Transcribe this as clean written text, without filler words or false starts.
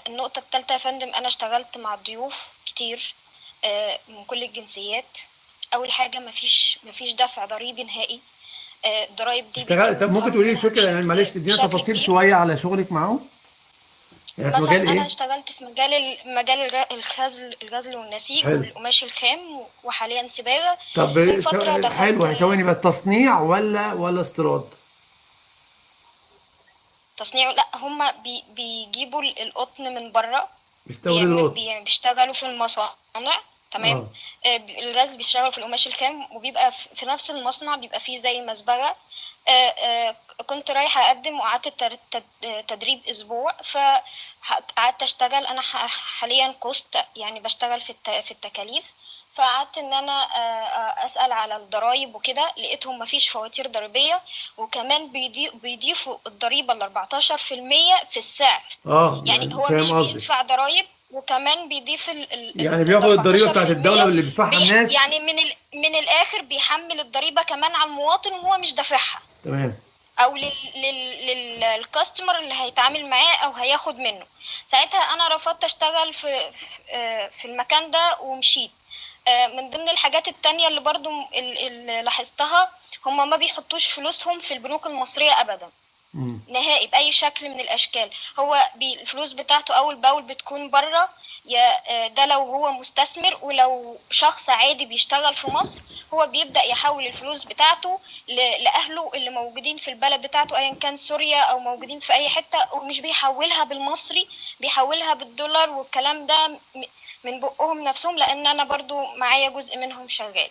النقطة التالتة يا فندم، أنا اشتغلت مع ضيوف كتير من كل الجنسيات. أول حاجة مفيش دفع ضريبي نهائي. الضرايب دي اشتغل، طب بيتم ممكن تقولي لي تخفيضها الفكره يعني، معلش تدينا بشكل تفاصيل كبير. شويه على شغلك معاهم؟ يعني في مثلا مجال أنا ايه؟ اشتغلت في مجال الغزل والنسيج حلو. والقماش الخام، وحاليا صباغة. من طب فترة دخلت حلو، ثواني بس، تصنيع ولا استيراد؟ تصنيع. لأ، هما بيجيبوا القطن من برّه. بيستوردوا القطن. بيشتغلوا في المصانع. تمام. اه. الغزل بيشتغلوا في القماش الخام، وبيبقى في نفس المصنع بيبقى فيه زي مزبغة. كنت رايحة أقدّم وقعدت تدريب أسبوع، قعدت أشتغل. أنا حاليًا cost، يعني باشتغل في التكاليف. فقعدت إن أنا أسأل على الضرايب وكده، لقيتهم ما فيش فواتير ضريبية، وكمان بيضيفوا الضريبة ال14% في السعر. اه يعني يعني هو مش فاهم قصدك. بيدفع ضرايب، وكمان بيضيف يعني بياخد الضريبه بتاعت الدوله 14%. اللي بيدفعها الناس. يعني من الآخر بيحمل الضريبة كمان على المواطن وهو مش دافعها، تمام. او للكاستمر اللي هيتعامل معاه او هياخد منه. ساعتها انا رفضت اشتغل في المكان ده ومشيت. من ضمن الحاجات التانية اللي برضو اللي لاحظتها، هما ما بيحطوش فلوسهم في البنوك المصرية ابدا امم. نهائي بأي شكل من الأشكال. هو الفلوس بتاعته أول بأول بتكون برّه. ده لو هو مستثمر، ولو شخص عادي بيشتغل في مصر، هو بيبدأ يحوّل الفلوس بتاعته لأهله اللي موجودين في البلد بتاعته، أيًا كان سوريا أو موجودين في أي حتة، ومش بيحوّلها بالمصري، بيحوّلها بالدولار، والكلام ده من بُقّهم نفسهم، لإن أنا برضه معايا جزء منهم شغال.